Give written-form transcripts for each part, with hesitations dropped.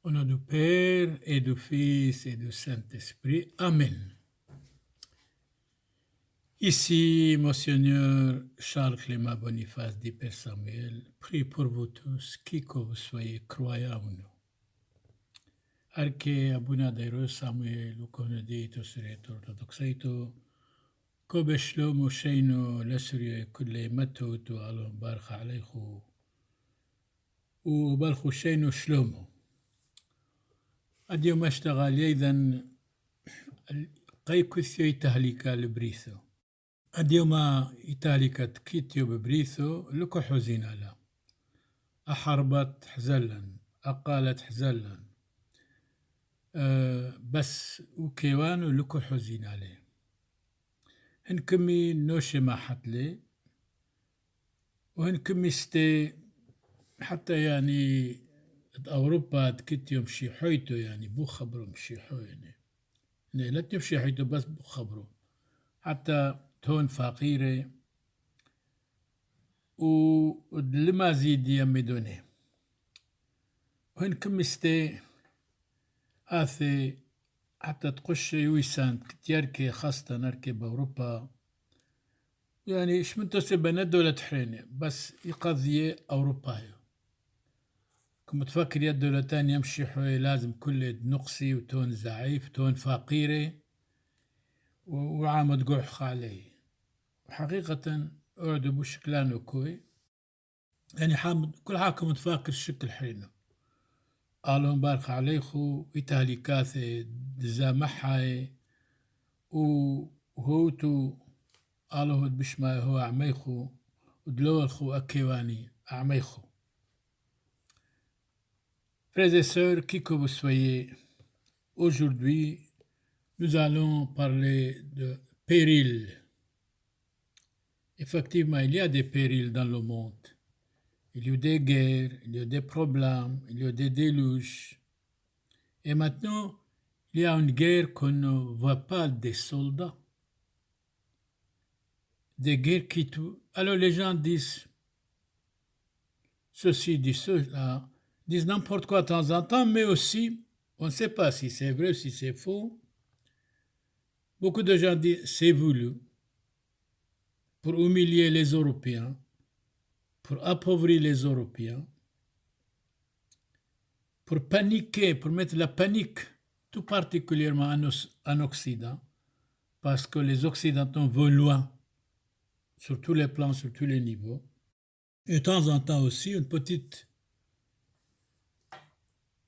Au nom du Père et du Fils et du Saint-Esprit. Amen. Ici, Monseigneur Charles-Clément Boniface dit Père Samuel, prie pour vous tous, qui que vous soyez, croyants ou non. Arke Abuna Dairo Samuel, Ukonedi, Tosureto, Orthodoxaito, Kobeshlo Mosheino, Lasurie, Kule Matoto, Alon Barcha Alechu, وبالخو شينو شلومو أديو ما اشتغل إذن قي كثيو تهليكا لبريثو أديو ما يتهليكا تكيتيو ببريثو لكو حزينا لا أحربت حزلا أقالت حزلا بس وكيوانو لكو حزينا لي هن كمي نوشي ما حتلي وهن كمي ستي حتى يعني أوروبا تكتيوم شي حيتو يعني بو خبرو مشي حو يعني لا تمشي حيتو بس بو خبرو حتى تون فقيرة ولما زيد يمدوني وهن كمستي آثي حتى تقش يويسان كتيركي خاصة نركي بأوروبا يعني إيش من تسبنا دولة حريني بس يقضي أوروبا كم تفكر يد دولتان يمشي حوي لازم كل نقصي وتون ضعيف تون فقيرة وعامد قوح عليه وحقيقة أعدوا بشكلان كوي يعني حامد كل حاكم تفكر الشكل حينه قالوا مبارك عليخو إتالي كاثي دزامحاي وهوتو قالوا بشما هو عميخو ودلوالخو أكيواني عميخو. Frères et sœurs, qui que vous soyez, aujourd'hui, nous allons parler de périls. Effectivement, il y a des périls dans le monde. Il y a des guerres, il y a des problèmes, il y a des déluges. Et maintenant, il y a une guerre qu'on ne voit pas des soldats. Des guerres qui tuent. Alors les gens disent ceci, disent cela, disent n'importe quoi de temps en temps, mais aussi, on ne sait pas si c'est vrai, si c'est faux. Beaucoup de gens disent c'est voulu pour humilier les Européens, pour appauvrir les Européens, pour paniquer, pour mettre la panique, tout particulièrement en Occident, parce que les Occidentaux vont loin, sur tous les plans, sur tous les niveaux. Et de temps en temps aussi, une petite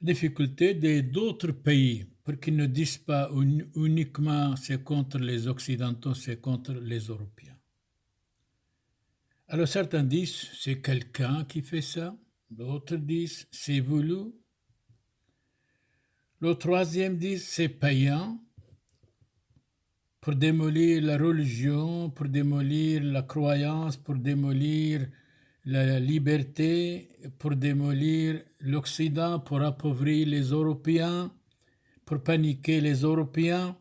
difficulté d'autres pays, pour qu'ils ne disent pas uniquement c'est contre les Occidentaux, c'est contre les Européens. Alors certains disent c'est quelqu'un qui fait ça, d'autres disent c'est voulu, le troisième dit c'est payant pour démolir la religion, pour démolir la croyance, pour démolir la liberté, pour démolir l'Occident, pour appauvrir les Européens, pour paniquer les Européens.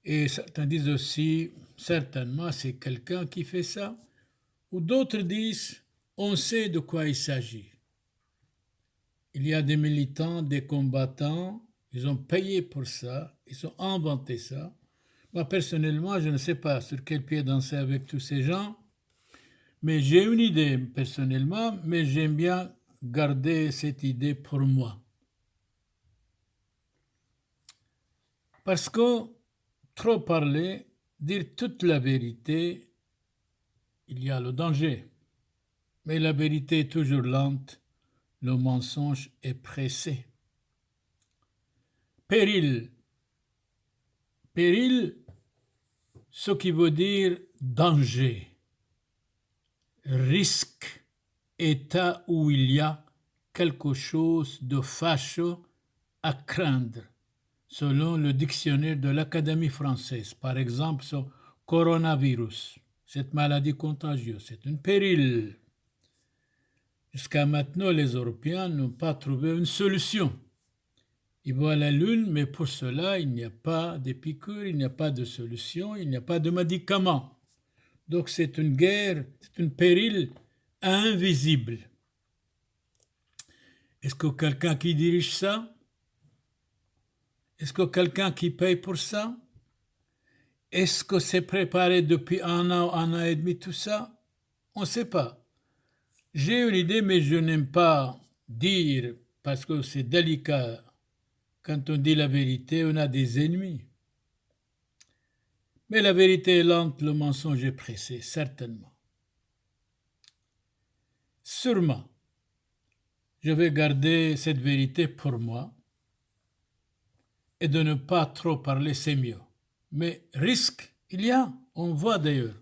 Et certains disent aussi, certainement, c'est quelqu'un qui fait ça. Ou d'autres disent, on sait de quoi il s'agit. Il y a des militants, des combattants, ils ont payé pour ça, ils ont inventé ça. Moi, personnellement, je ne sais pas sur quel pied danser avec tous ces gens, mais j'ai une idée personnellement, mais j'aime bien garder cette idée pour moi. Parce que trop parler, dire toute la vérité, il y a le danger. Mais la vérité est toujours lente, le mensonge est pressé. Péril. Péril, ce qui veut dire danger, risque, état où il y a quelque chose de fâcheux à craindre, selon le dictionnaire de l'Académie française. Par exemple, ce coronavirus, cette maladie contagieuse, c'est un péril. Jusqu'à maintenant, les Européens n'ont pas trouvé une solution. Ils voient la Lune, mais pour cela, il n'y a pas de piqûres, il n'y a pas de solution, il n'y a pas de médicaments. Donc c'est une guerre, c'est un péril invisible. Est-ce que quelqu'un qui dirige ça? Est-ce que quelqu'un qui paye pour ça? Est-ce que c'est préparé depuis un an et demi, tout ça? On ne sait pas. J'ai une idée, mais je n'aime pas dire, parce que c'est délicat. Quand on dit la vérité, on a des ennemis. Mais la vérité est lente, le mensonge est pressé, certainement. Sûrement, je vais garder cette vérité pour moi et de ne pas trop parler, c'est mieux. Mais risque, il y a, on voit d'ailleurs.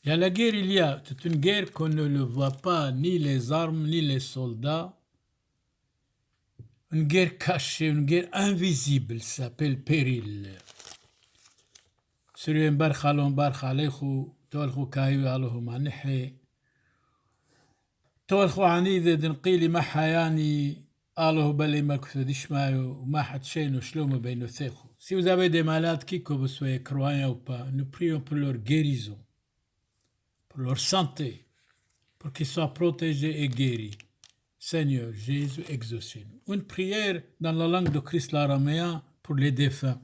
Il y a la guerre, il y a. C'est une guerre qu'on ne le voit pas, ni les armes, ni les soldats. Une guerre cachée, une guerre invisible, s'appelle péril. سريان برخالون برخ عليخو تولخو كايو علوه معنحي تولخو عنيذة دنقيلي ما حياني علوه بلي ما كثدش مايو وما حد شيء شلوم بينو ثيخو. Si vous avez des malades, qui que vous soyez croyants ou pas, nous prions pour leur guérison, pour leur santé, pour qu'ils soient protégés et guéris. Seigneur Jésus, exaucez-nous. Une prière dans la langue de Christ l'araméen pour les défunts.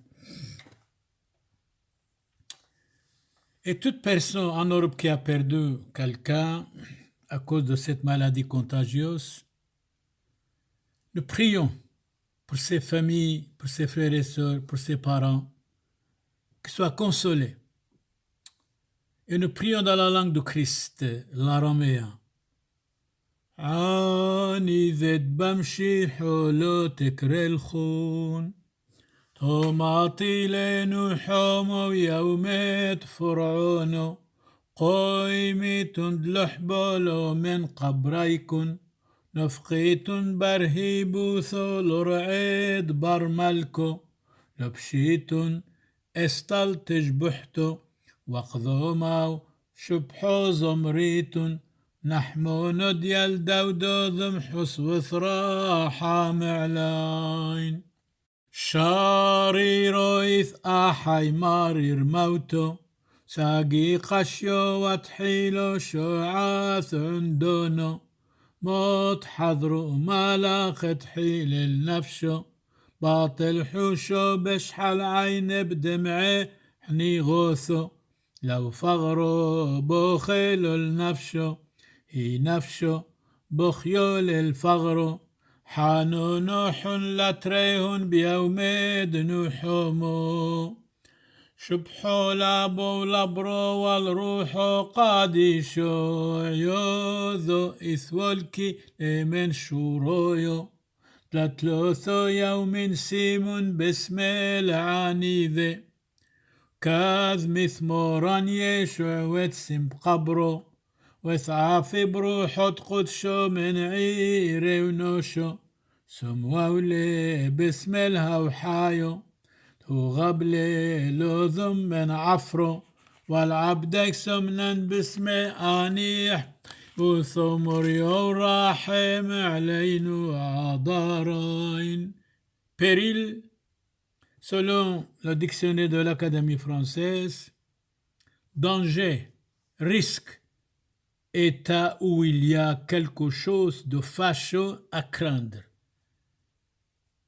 Et toute personne en Europe qui a perdu quelqu'un à cause de cette maladie contagieuse, nous prions pour ses familles, pour ses frères et sœurs, pour ses parents, qu'ils soient consolés. Et nous prions dans la langue de Christ, l'araméen. Ani zed bamshi holo tekrel khun. طماطي لينو حومو يوميت فرعونو قويميتون دلحبولو من قبريكن نفقيتون برهيبوثو لرعيد برملكو لبشيتون استل تجبحتو وقضوماو شبحو زمريتون نحمونو ديال دودو ذمحوس وثراحا معلاين شاري رويث أحي مارير موتو ساقي قشيو وتحيلو شعاث عندونو موت حضرو ملاخ تحيل النفشو باطل حوشو بشحل عين بدمعي حني غوثو لو فغرو بوخيلو النفشو هي نفشو بخيول الفغرو حانو نوح لتريهن بيوميد نوحومو شبحو لابو لبرو والروحو قاديشو عيوذو إثولكي لمن شورويو تلتلوثو يوم سيمون باسم العنيذة كاذ مثموران يشوع وتسم قبرو وثعافي بروحو تقدشو من عيري ونوشو سموولي باسم الهوحايو تغبلي لوذم من عفرو والعبدك سمنا باسم آنيح وثمريو راحم علينو عضارين. Péril, selon le dictionnaire de l'Académie française, danger, risque, état où il y a quelque chose de fâcheux à craindre.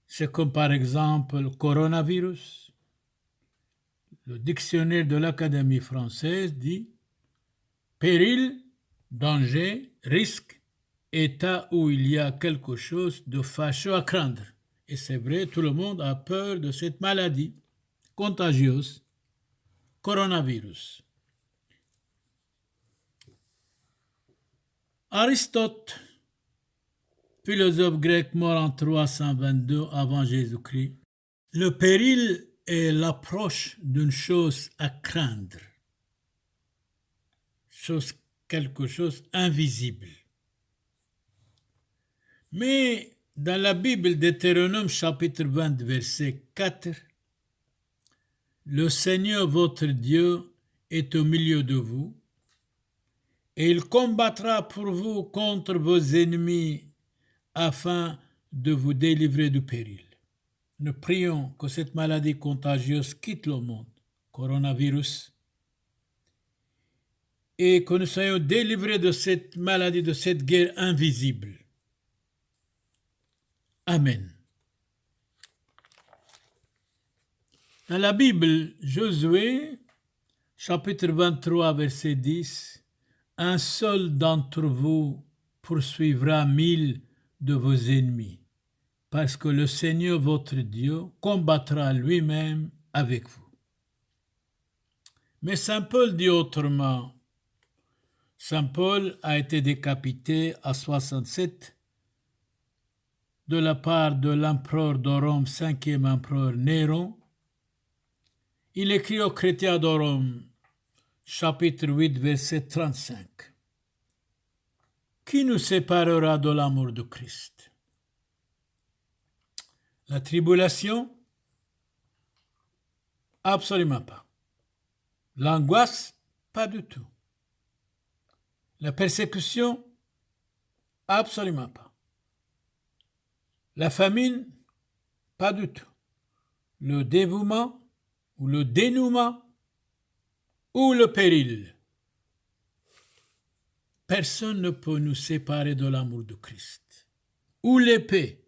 C'est comme par exemple le coronavirus. Le dictionnaire de l'Académie française dit péril, danger, risque, état où il y a quelque chose de fâcheux à craindre. Et c'est vrai, tout le monde a peur de cette maladie contagieuse, coronavirus. Aristote, philosophe grec mort en 322 avant Jésus-Christ, le péril est l'approche d'une chose à craindre, quelque chose invisible. Mais dans la Bible Deutéronome chapitre 20 verset 4, le Seigneur votre Dieu est au milieu de vous, et il combattra pour vous contre vos ennemis afin de vous délivrer du péril. Nous prions que cette maladie contagieuse quitte le monde, coronavirus, et que nous soyons délivrés de cette maladie, de cette guerre invisible. Amen. Dans la Bible, Josué, chapitre 23, verset 10, un seul d'entre vous poursuivra 1000 de vos ennemis, parce que le Seigneur votre Dieu combattra lui-même avec vous. Mais Saint Paul dit autrement. Saint Paul a été décapité à 67 de la part de l'empereur de Rome, 5e empereur Néron. Il écrit aux chrétiens de Rome, chapitre 8, verset 35. Qui nous séparera de l'amour de Christ? La tribulation? Absolument pas. L'angoisse? Pas du tout. La persécution? Absolument pas. La famine? Pas du tout. Le dévouement ou le dénouement ou le péril? Personne ne peut nous séparer de l'amour de Christ. Ou l'épée,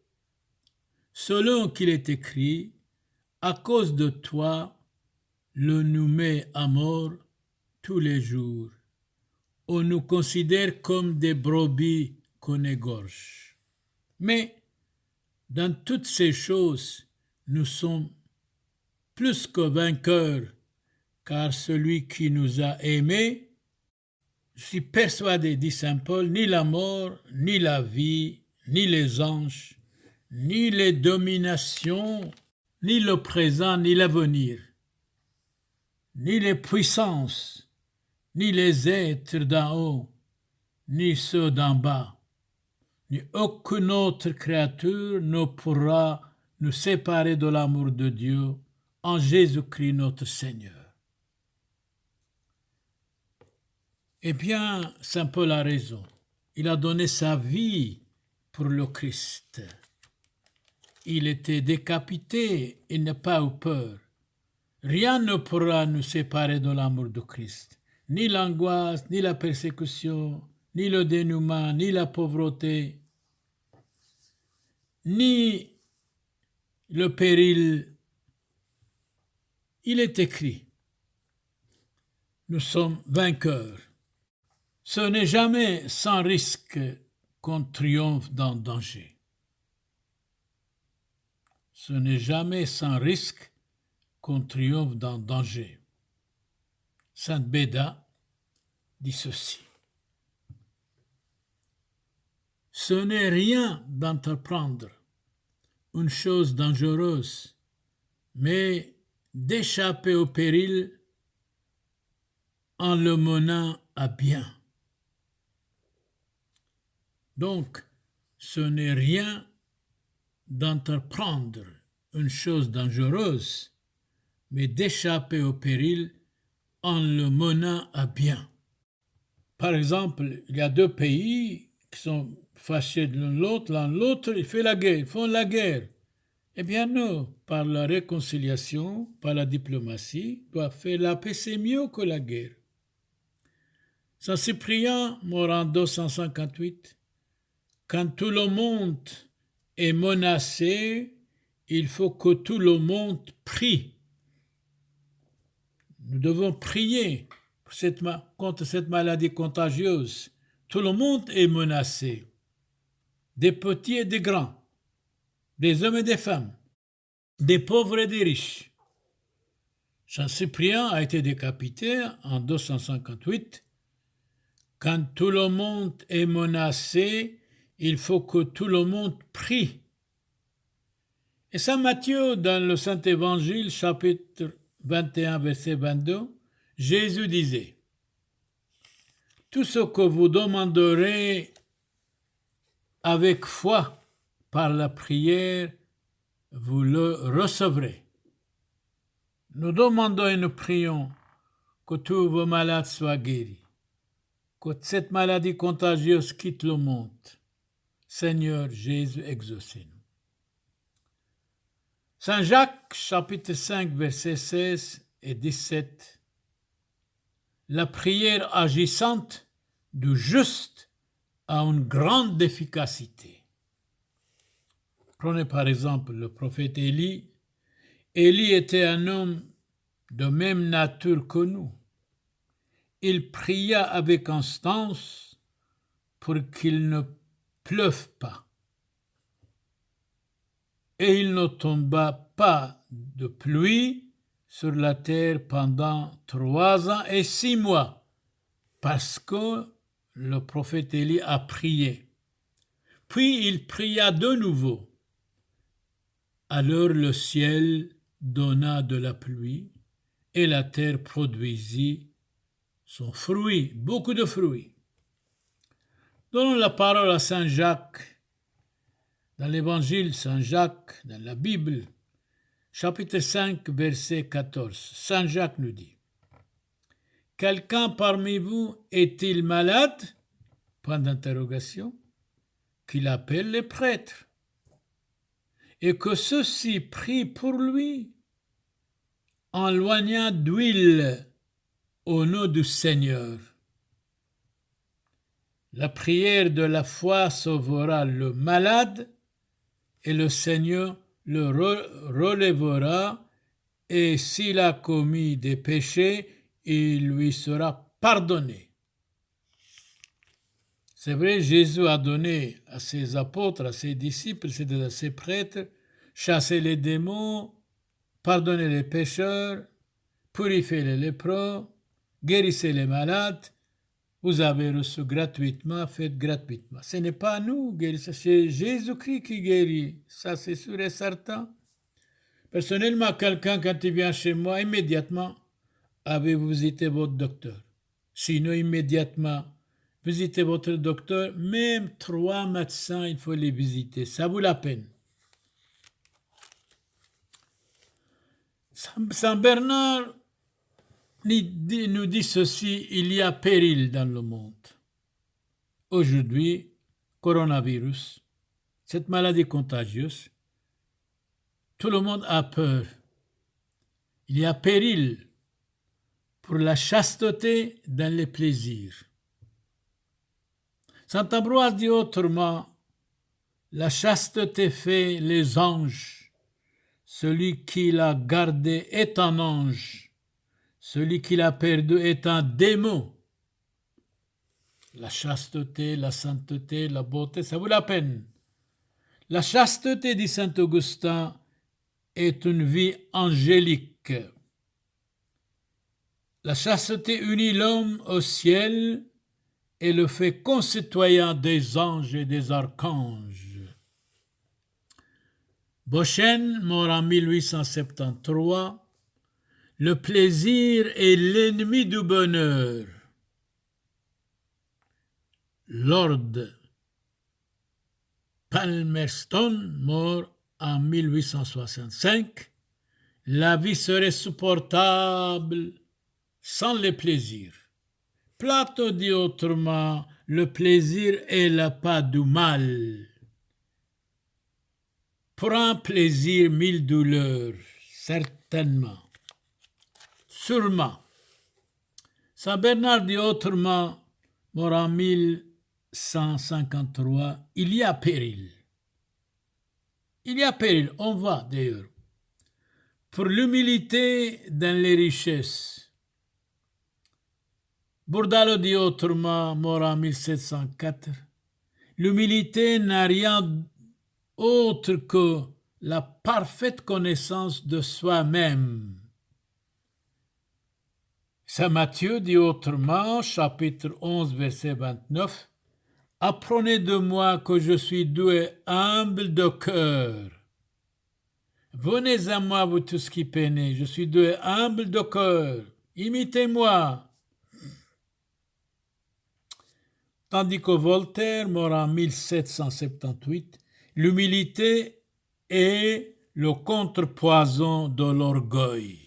selon qu'il est écrit, à cause de toi, le nous met à mort tous les jours. On nous considère comme des brebis qu'on égorge. Mais dans toutes ces choses, nous sommes plus que vainqueurs, car celui qui nous a aimés, je suis persuadé, dit Saint Paul, ni la mort, ni la vie, ni les anges, ni les dominations, ni le présent, ni l'avenir, ni les puissances, ni les êtres d'en haut, ni ceux d'en bas, ni aucune autre créature ne pourra nous séparer de l'amour de Dieu en Jésus-Christ notre Seigneur. Eh bien, Saint Paul a raison. Il a donné sa vie pour le Christ. Il était décapité, il n'a pas eu peur. Rien ne pourra nous séparer de l'amour de Christ. Ni l'angoisse, ni la persécution, ni le dénouement, ni la pauvreté, ni le péril. Il est écrit, nous sommes vainqueurs. Ce n'est jamais sans risque qu'on triomphe dans le danger. Ce n'est jamais sans risque qu'on triomphe dans le danger. Sainte Béda dit ceci. Ce n'est rien d'entreprendre une chose dangereuse, mais d'échapper au péril en le menant à bien. Donc, ce n'est rien d'entreprendre une chose dangereuse, mais d'échapper au péril en le menant à bien. Par exemple, il y a deux pays qui sont fâchés l'un l'autre, ils font la guerre. Eh bien non, par la réconciliation, par la diplomatie, doit faire la paix, c'est mieux que la guerre. Saint Cyprien, mort en 258, quand tout le monde est menacé, il faut que tout le monde prie. Nous devons prier contre cette maladie contagieuse. Tout le monde est menacé, des petits et des grands, des hommes et des femmes, des pauvres et des riches. Saint Cyprien a été décapité en 258. Quand tout le monde est menacé, il faut que tout le monde prie. Et Saint Matthieu, dans le Saint Évangile, chapitre 21, verset 22, Jésus disait, « Tout ce que vous demanderez avec foi par la prière, vous le recevrez. » Nous demandons et nous prions que tous vos malades soient guéris, que cette maladie contagieuse quitte le monde. Seigneur Jésus, exaucez-nous. Saint Jacques, chapitre 5, versets 16 et 17. La prière agissante du juste a une grande efficacité. Prenez par exemple le prophète Élie. Élie était un homme de même nature que nous. Il pria avec instance pour qu'il ne pleuve pas. Et il ne tomba pas de pluie sur la terre pendant 3 ans et 6 mois, parce que le prophète Élie a prié. Puis il pria de nouveau. Alors le ciel donna de la pluie et la terre produisit son fruit, beaucoup de fruits. Donnons la parole à Saint Jacques, dans l'évangile Saint Jacques, dans la Bible, chapitre 5, verset 14. Saint Jacques nous dit: quelqu'un parmi vous est-il malade? Point d'interrogation. Qu'il appelle les prêtres, et que ceux-ci prient pour lui, en loignant d'huile au nom du Seigneur. La prière de la foi sauvera le malade, et le Seigneur le relèvera, et s'il a commis des péchés, il lui sera pardonné. C'est vrai, Jésus a donné à ses apôtres, à ses disciples, c'est-à-dire à ses prêtres, chasser les démons, pardonner les pécheurs, purifier les lépreux, guérissez les malades. Vous avez reçu gratuitement, faites gratuitement. Ce n'est pas nous guérissons, c'est Jésus-Christ qui guérit. Ça, c'est sûr et certain. Personnellement, quelqu'un, quand il vient chez moi, immédiatement, avez-vous visité votre docteur? Sinon, immédiatement, visitez votre docteur. Même 3 médecins, il faut les visiter. Ça vaut la peine. Saint Bernard nous dit ceci: il y a péril dans le monde. Aujourd'hui, coronavirus, cette maladie contagieuse, tout le monde a peur. Il y a péril pour la chasteté dans les plaisirs. Saint Ambroise dit autrement: la chasteté fait les anges. Celui qui l'a gardé est un ange. Celui qui l'a perdu est un démon. La chasteté, la sainteté, la beauté, ça vaut la peine. La chasteté, dit saint Augustin, est une vie angélique. La chasteté unit l'homme au ciel et le fait concitoyen des anges et des archanges. Beauchesne, mort en 1873, le plaisir est l'ennemi du bonheur. Lord Palmerston, mort en 1865, la vie serait supportable sans les plaisirs. Platon dit autrement: le plaisir est l'appât du mal. Pour un plaisir, 1000 douleurs, certainement, sûrement. Saint Bernard dit autrement, mort en 1153, il y a péril. Il y a péril, on va d'ailleurs. Pour l'humilité dans les richesses. Bourdaloue dit autrement, mort en 1704, l'humilité n'a rien autre que la parfaite connaissance de soi-même. Saint Matthieu dit autrement, chapitre 11, verset 29, apprenez de moi que je suis doux et humble de cœur. Venez à moi, vous tous qui peinez, je suis doux et humble de cœur. Imitez-moi. Tandis que Voltaire, mort en 1778, l'humilité est le contrepoison de l'orgueil.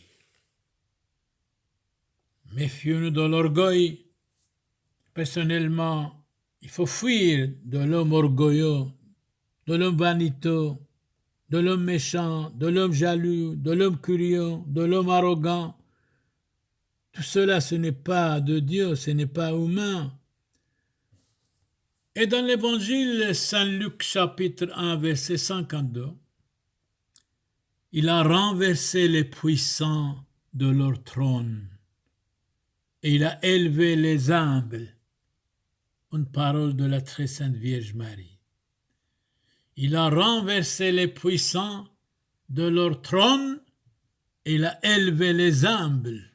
Méfions-nous de l'orgueil. Personnellement, il faut fuir de l'homme orgueilleux, de l'homme vaniteux, de l'homme méchant, de l'homme jaloux, de l'homme curieux, de l'homme arrogant. Tout cela, ce n'est pas de Dieu, ce n'est pas humain. Et dans l'évangile, Saint Luc chapitre 1, verset 52, « Il a renversé les puissants de leur trône et il a élevé les humbles. Une parole de la très sainte Vierge Marie. Il a renversé les puissants de leur trône et il a élevé les humbles.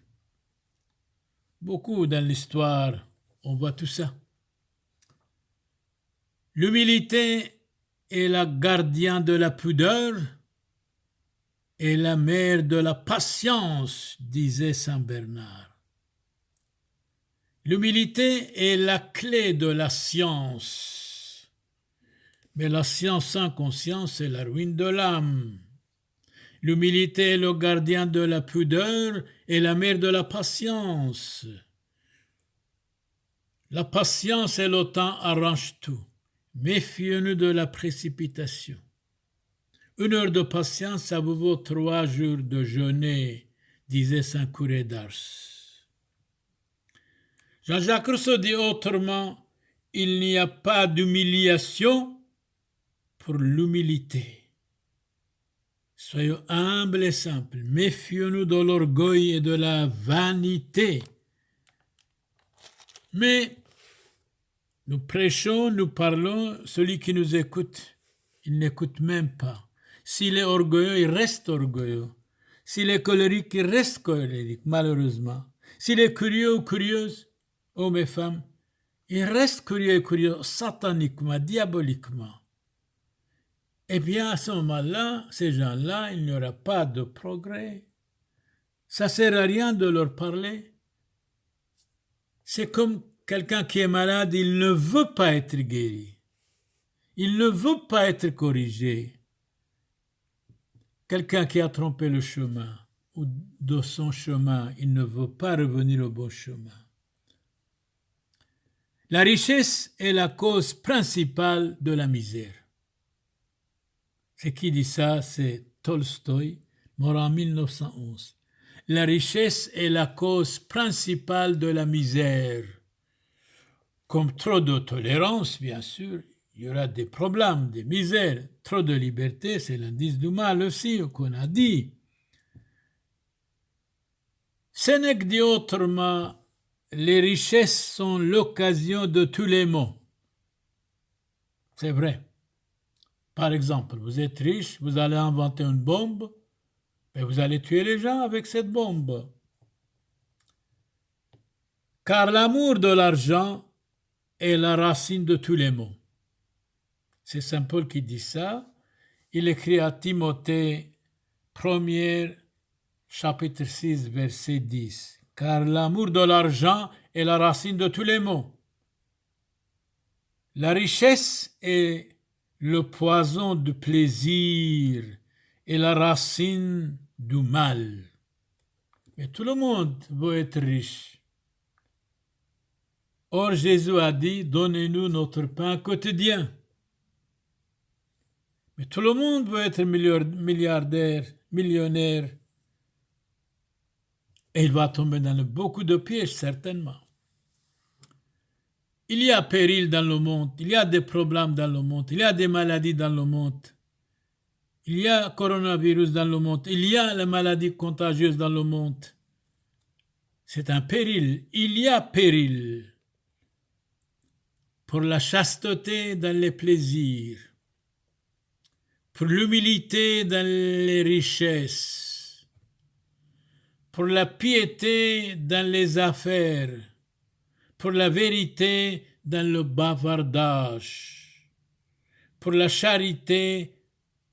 Beaucoup dans l'histoire, on voit tout ça. L'humilité est la gardienne de la pudeur et la mère de la patience, disait saint Bernard. L'humilité est la clé de la science. Mais la science sans conscience est la ruine de l'âme. L'humilité est le gardien de la pudeur et la mère de la patience. La patience et le temps arrangent tout. Méfions-nous de la précipitation. 1 heure de patience, ça vous vaut 3 jours de jeûner, disait saint Curé d'Ars. Jean-Jacques Rousseau dit autrement, il n'y a pas d'humiliation pour l'humilité. Soyons humbles et simples, méfions-nous de l'orgueil et de la vanité. Mais nous prêchons, nous parlons, celui qui nous écoute, il n'écoute même pas. S'il est orgueilleux, il reste orgueilleux. S'il est colérique, il reste colérique, malheureusement. S'il est curieux ou curieuse, hommes et femmes, il reste curieux et curieux sataniquement, diaboliquement. Eh bien, à ce moment-là, ces gens-là, il n'y aura pas de progrès. Ça ne sert à rien de leur parler. C'est comme quelqu'un qui est malade, il ne veut pas être guéri. Il ne veut pas être corrigé. Quelqu'un qui a trompé le chemin ou de son chemin, il ne veut pas revenir au bon chemin. La richesse est la cause principale de la misère. C'est qui dit ça? C'est Tolstoï, mort en 1911. La richesse est la cause principale de la misère. Comme trop de tolérance, bien sûr, il y aura des problèmes, des misères. Trop de liberté, c'est l'indice du mal aussi, qu'on a dit. Sénèque dit autrement, les richesses sont l'occasion de tous les maux. C'est vrai. Par exemple, vous êtes riche, vous allez inventer une bombe, et vous allez tuer les gens avec cette bombe. Car l'amour de l'argent est la racine de tous les maux. C'est saint Paul qui dit ça. Il écrit à Timothée 1er, chapitre 6, verset 10. Car l'amour de l'argent est la racine de tous les maux. La richesse est le poison du plaisir et la racine du mal. Mais tout le monde veut être riche. Or, Jésus a dit, donnez-nous notre pain quotidien. Mais tout le monde veut être milliardaire, millionnaire. Et il va tomber dans beaucoup de pièges, certainement. Il y a péril dans le monde, il y a des problèmes dans le monde, il y a des maladies dans le monde. Il y a coronavirus dans le monde, il y a les maladies contagieuses dans le monde. C'est un péril, il y a péril. Pour la chasteté dans les plaisirs, pour l'humilité dans les richesses, pour la piété dans les affaires, pour la vérité dans le bavardage, pour la charité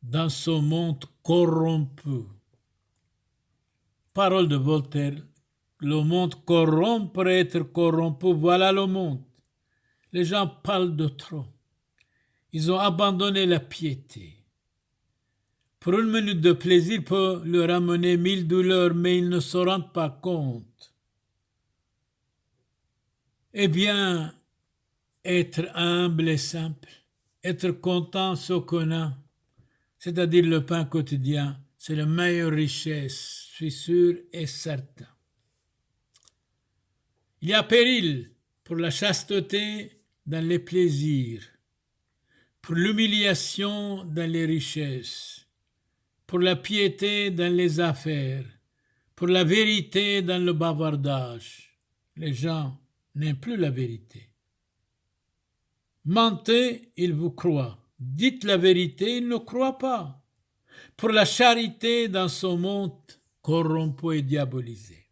dans ce monde corrompu. Parole de Voltaire, le monde corrompt pour être corrompu, voilà le monde. Les gens parlent de trop. Ils ont abandonné la piété. Pour une minute de plaisir peut leur amener 1000 douleurs, mais ils ne se rendent pas compte. Eh bien, être humble et simple, être content ce qu'on a, c'est-à-dire le pain quotidien, c'est la meilleure richesse, je suis sûr et certain. Il y a péril pour la chasteté dans les plaisirs, pour l'humiliation dans les richesses, pour la piété dans les affaires, pour la vérité dans le bavardage. Les gens n'aiment plus la vérité. Mentez, ils vous croient. Dites la vérité, ils ne croient pas. Pour la charité dans ce monde corrompu et diabolisé.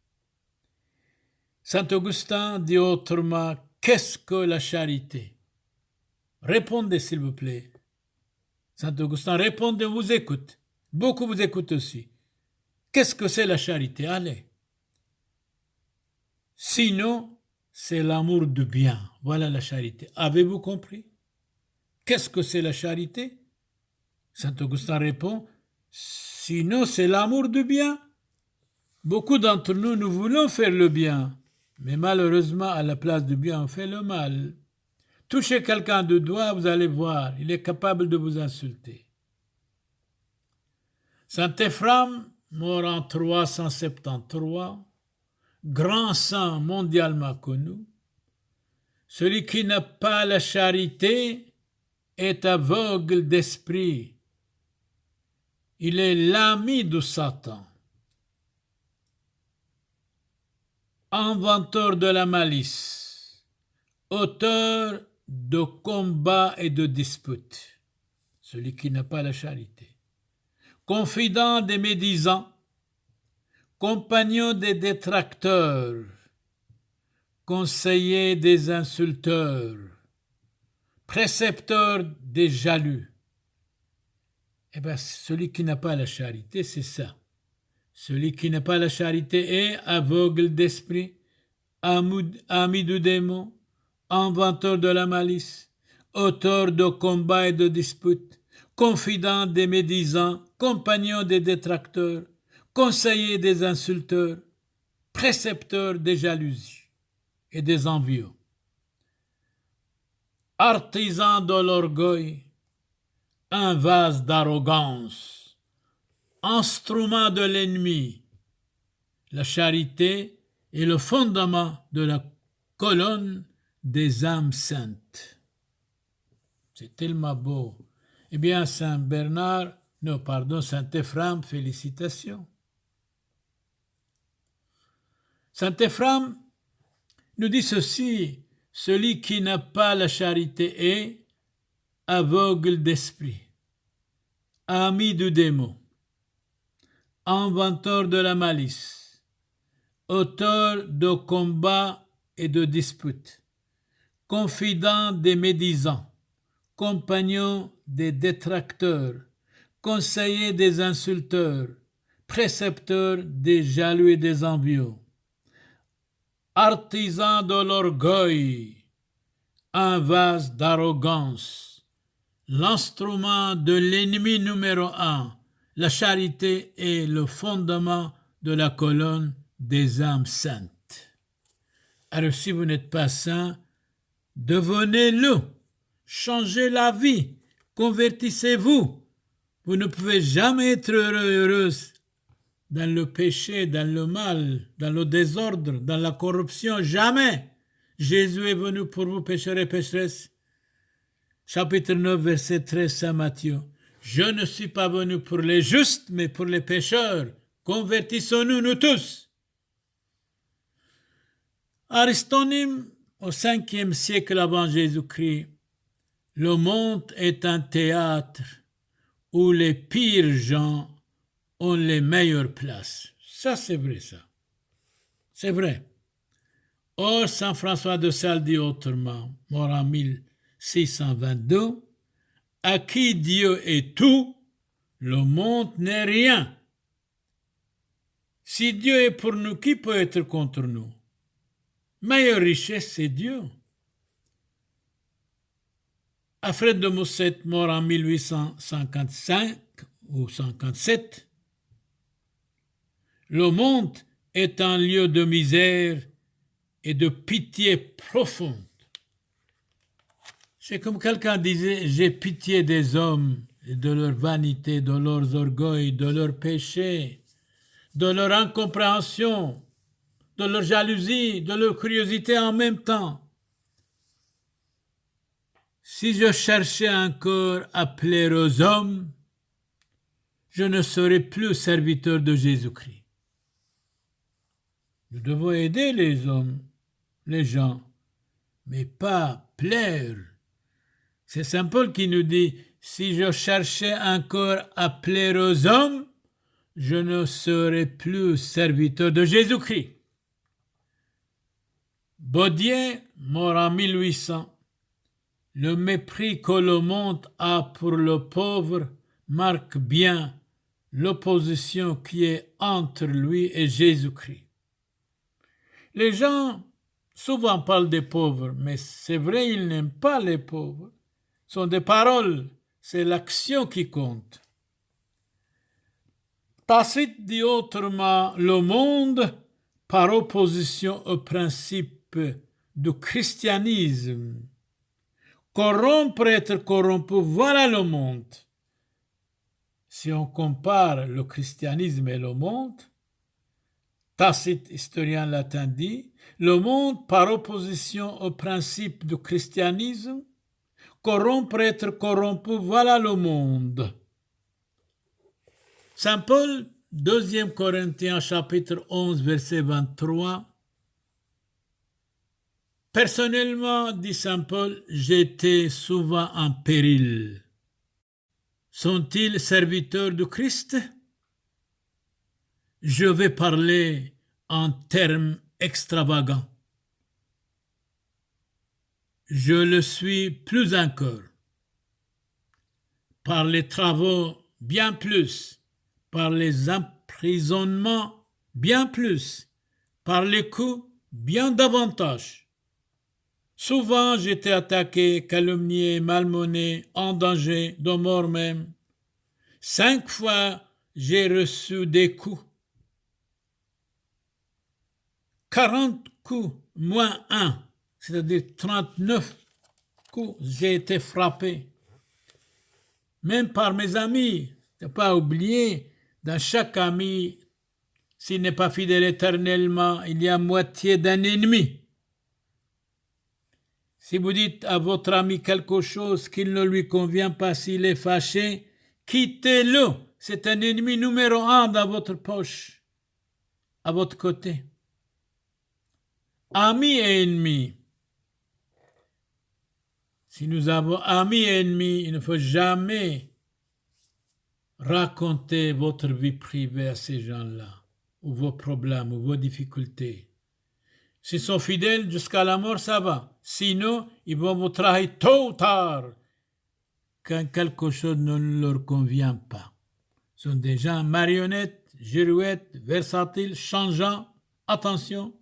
Saint Augustin dit autrement, qu'est-ce que la charité? Répondez s'il vous plaît. Saint Augustin, répondez, on vous écoute. Beaucoup vous écoutent aussi. Qu'est-ce que c'est la charité? Allez. Sinon, c'est l'amour du bien. Voilà la charité. Avez-vous compris? Qu'est-ce que c'est la charité? Saint Augustin répond, sinon c'est l'amour du bien. Beaucoup d'entre nous, nous voulons faire le bien, mais malheureusement, à la place du bien, on fait le mal. Touchez quelqu'un de doigt, vous allez voir, il est capable de vous insulter. Saint Éphrem, mort en 373, grand saint mondialement connu, celui qui n'a pas la charité est aveugle d'esprit. Il est l'ami de Satan, inventeur de la malice, auteur de combats et de disputes, celui qui n'a pas la charité, confident des médisants, compagnon des détracteurs, conseiller des insulteurs, précepteur des jaloux. Eh bien, celui qui n'a pas la charité, c'est ça. Celui qui n'a pas la charité est aveugle d'esprit, ami du démon, inventeur de la malice, auteur de combats et de disputes, confident des médisants, compagnon des détracteurs, conseiller des insulteurs, précepteur des jalousies et des envieux, artisan de l'orgueil, un vase d'arrogance, instrument de l'ennemi. La charité est le fondement de la colonne des âmes saintes. C'est tellement beau. Eh bien, Saint Éphrem, félicitations. Saint Éphrem nous dit ceci, celui qui n'a pas la charité est aveugle d'esprit, ami du démon, inventeur de la malice, auteur de combats et de disputes, confident des médisants, compagnon des détracteurs, conseiller des insulteurs, précepteur des jaloux et des envieux, artisan de l'orgueil, un vase d'arrogance, l'instrument de l'ennemi numéro un. La charité est le fondement de la colonne des âmes saintes. Alors si vous n'êtes pas saint, devenez-le, changez la vie, convertissez-vous. Vous ne pouvez jamais être heureuse dans le péché, dans le mal, dans le désordre, dans la corruption, jamais. Jésus est venu pour vous, pécheurs et pécheresses. Chapitre 9, verset 13, Saint Matthieu. Je ne suis pas venu pour les justes, mais pour les pécheurs. Convertissons-nous, nous tous. Aristonyme, au 5e siècle avant Jésus-Christ, le monde est un théâtre où les pires gens ont les meilleures places. Ça, c'est vrai, ça. C'est vrai. Or, Saint François de Sales dit autrement, mort en 1622, à qui Dieu est tout, le monde n'est rien. Si Dieu est pour nous, qui peut être contre nous? Meilleure richesse, c'est Dieu. Alfred de Musset, mort en 1855 ou 57, le monde est un lieu de misère et de pitié profonde. C'est comme quelqu'un disait, j'ai pitié des hommes et de leur vanité, de leurs orgueils, de leurs péchés, de leur incompréhension, de leur jalousie, de leur curiosité en même temps. Si je cherchais encore à plaire aux hommes, je ne serai plus serviteur de Jésus-Christ. Nous devons aider les hommes, les gens, mais pas plaire. C'est Saint Paul qui nous dit, si je cherchais encore à plaire aux hommes, je ne serai plus serviteur de Jésus-Christ. Baudier, mort en 1800, le mépris que le monde a pour le pauvre marque bien l'opposition qui est entre lui et Jésus-Christ. Les gens souvent parlent des pauvres, mais c'est vrai, ils n'aiment pas les pauvres. Ce sont des paroles, c'est l'action qui compte. Tacite dit autrement, le monde, par opposition au principe du christianisme, corrompre, être corrompu, voilà le monde. Si on compare le christianisme et le monde, Tacite, historien latin, dit, le monde, par opposition au principe du christianisme, corrompre, être corrompu, voilà le monde. Saint Paul, 2 Corinthiens chapitre 11, verset 23. Personnellement, dit Saint Paul, j'étais souvent en péril. Sont-ils serviteurs du Christ? Je vais parler en termes extravagants. Je le suis plus encore. Par les travaux, bien plus. Par les emprisonnements, bien plus. Par les coups, bien davantage. Souvent, j'étais attaqué, calomnié, malmené, en danger, de mort même. 5 fois, j'ai reçu des coups. 40 coups, moins 1, c'est-à-dire 39 coups, j'ai été frappé. Même par mes amis, ne pas oublier, dans chaque ami, s'il n'est pas fidèle éternellement, il y a moitié d'un ennemi. Si vous dites à votre ami quelque chose qui ne lui convient pas, s'il est fâché, quittez-le. C'est un ennemi numéro 1 dans votre poche, à votre côté. Amis et ennemis. Si nous avons amis et ennemis, il ne faut jamais raconter votre vie privée à ces gens-là, ou vos problèmes, ou vos difficultés. S'ils sont fidèles jusqu'à la mort, ça va. Sinon, ils vont vous trahir tôt ou tard, quand quelque chose ne leur convient pas. Ce sont des gens marionnettes, girouettes, versatiles, changeants. Attention,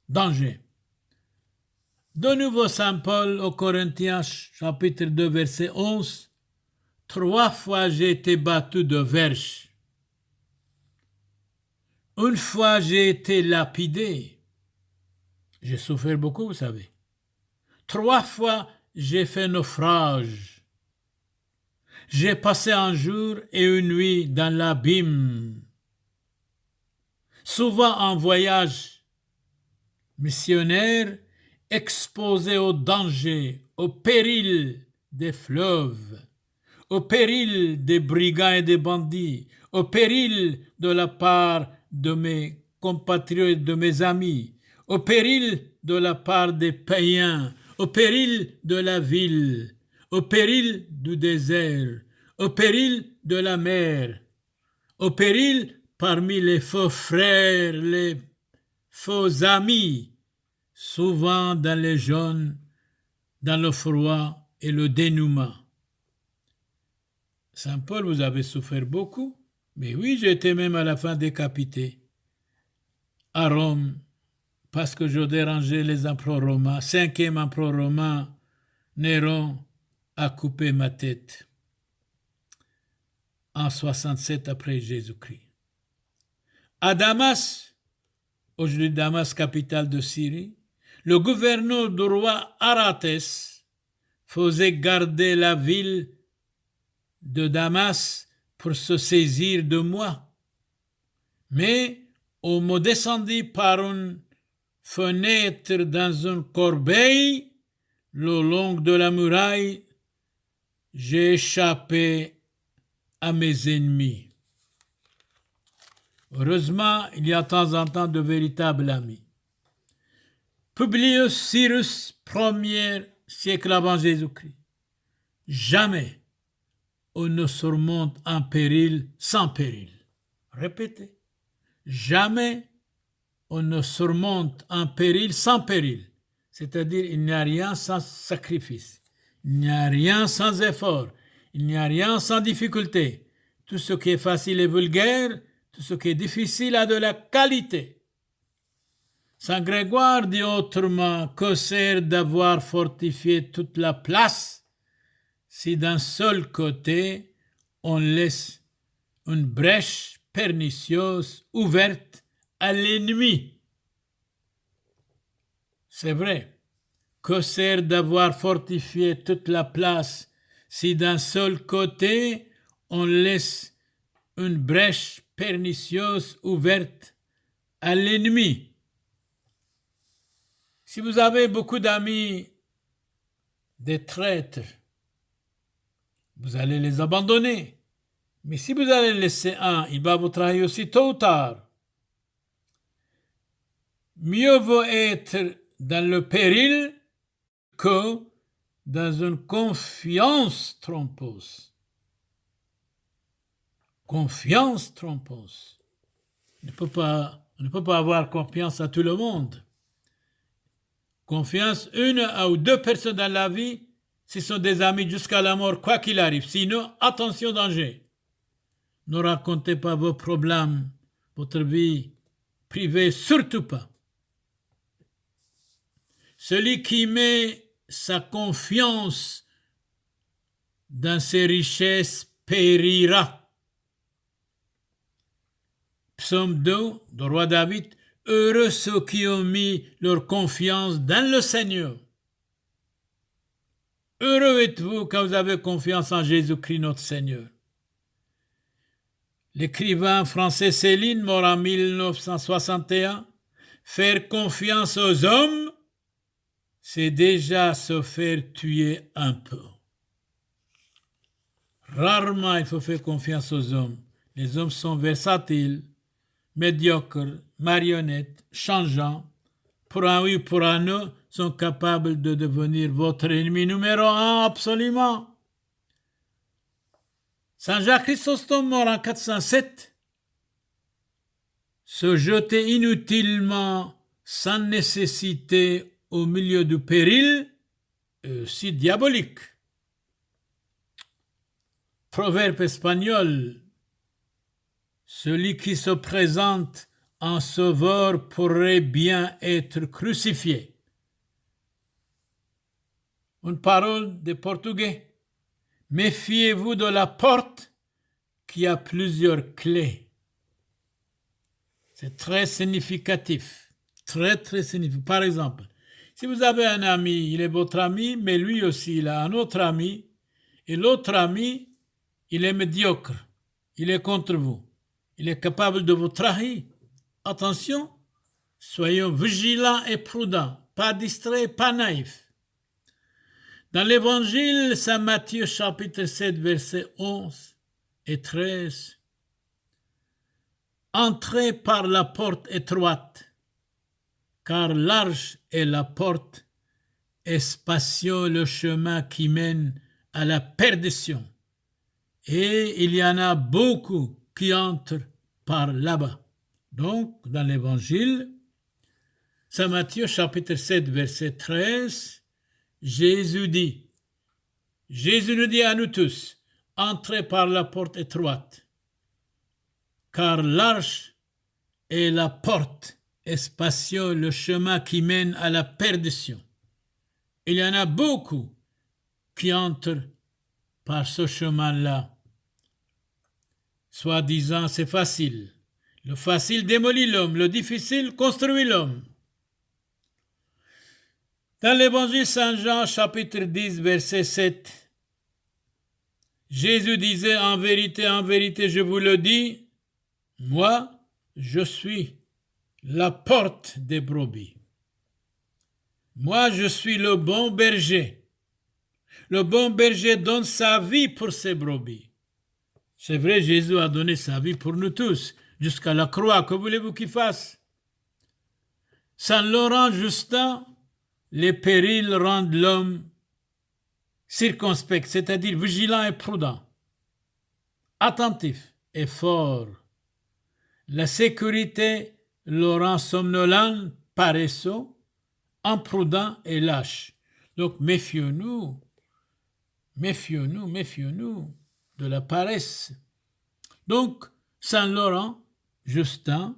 danger. De nouveau, Saint Paul aux Corinthiens, chapitre 2, verset 11. 3 fois j'ai été battu de verges. Une fois j'ai été lapidé. J'ai souffert beaucoup, vous savez. 3 fois j'ai fait naufrage. J'ai passé un jour et une nuit dans l'abîme. Souvent en voyage missionnaire, exposé au danger, au péril des fleuves, au péril des brigands et des bandits, au péril de la part de mes compatriotes, de mes amis, au péril de la part des païens, au péril de la ville, au péril du désert, au péril de la mer, au péril parmi les faux frères, les faux amis, souvent dans les jeûnes, dans le froid et le dénouement. Saint Paul, vous avez souffert beaucoup, mais oui, j'ai été même à la fin décapité. À Rome, parce que je dérangeais les empereurs romains. 5e empereur romain, Néron, a coupé ma tête en 67 après Jésus-Christ. À Damas, aujourd'hui Damas, capitale de Syrie, le gouverneur du roi Aratès faisait garder la ville de Damas pour se saisir de moi. Mais on me descendit par une fenêtre dans une corbeille, le long de la muraille, j'ai échappé à mes ennemis. Heureusement, il y a de temps en temps de véritables amis. Publius Cyrus, 1er siècle avant Jésus-Christ. Jamais on ne surmonte un péril sans péril. Répétez. Jamais on ne surmonte un péril sans péril. C'est-à-dire, il n'y a rien sans sacrifice. Il n'y a rien sans effort. Il n'y a rien sans difficulté. Tout ce qui est facile est vulgaire. Tout ce qui est difficile a de la qualité. Saint Grégoire dit autrement: que sert d'avoir fortifié toute la place si d'un seul côté on laisse une brèche pernicieuse ouverte à l'ennemi? C'est vrai. Que sert d'avoir fortifié toute la place si d'un seul côté on laisse une brèche pernicieuse ouverte à l'ennemi? Si vous avez beaucoup d'amis, des traîtres, vous allez les abandonner. Mais si vous allez laisser un, il va vous trahir aussi tôt ou tard. Mieux vaut être dans le péril que dans une confiance trompeuse. Confiance trompeuse. On ne peut pas avoir confiance à tout le monde. Confiance, une ou deux personnes dans la vie, ce sont des amis jusqu'à la mort, quoi qu'il arrive. Sinon, attention, danger. Ne racontez pas vos problèmes, votre vie privée, surtout pas. Celui qui met sa confiance dans ses richesses périra. Psaume 2 du roi David. Heureux ceux qui ont mis leur confiance dans le Seigneur. Heureux êtes-vous quand vous avez confiance en Jésus-Christ notre Seigneur. L'écrivain français Céline, mort en 1961, faire confiance aux hommes, c'est déjà se faire tuer un peu. Rarement il faut faire confiance aux hommes. Les hommes sont versatiles, médiocres, marionnettes, changeants, pour un oui, pour un non, sont capables de devenir votre ennemi numéro un, absolument. Saint Jacques Chrysostome, mort en 407, se jeter inutilement, sans nécessité, au milieu du péril, est aussi diabolique. Proverbe espagnol: celui qui se présente en sauveur pourrait bien être crucifié. Une parole des Portugais. Méfiez-vous de la porte qui a plusieurs clés. C'est très significatif. Très, très significatif. Par exemple, si vous avez un ami, il est votre ami, mais lui aussi, il a un autre ami, et l'autre ami, il est médiocre. Il est contre vous. Il est capable de vous trahir. Attention, soyons vigilants et prudents, pas distraits, pas naïfs. Dans l'évangile, Saint Matthieu, chapitre 7, versets 11 et 13, entrez par la porte étroite, car large est la porte et spacieux le chemin qui mène à la perdition. Et il y en a beaucoup qui entrent par là-bas. Donc, dans l'évangile, Saint Matthieu, chapitre 7, verset 13, Jésus nous dit à nous tous, entrez par la porte étroite, car large est la porte et spacieux le chemin qui mène à la perdition. Il y en a beaucoup qui entrent par ce chemin-là. Soi-disant, c'est facile. Le facile démolit l'homme, le difficile construit l'homme. Dans l'évangile Saint Jean, chapitre 10, verset 7, Jésus disait: en vérité, je vous le dis, moi, je suis la porte des brebis. Moi, je suis le bon berger. Le bon berger donne sa vie pour ses brebis. C'est vrai, Jésus a donné sa vie pour nous tous. jusqu'à la croix. Que voulez-vous qu'il fasse? Saint Laurent Justin, les périls rendent l'homme circonspect, c'est-à-dire vigilant et prudent, attentif et fort. La sécurité le rend somnolent, paresseux, imprudent et lâche. Donc méfions-nous de la paresse. Donc, Saint Laurent Justin,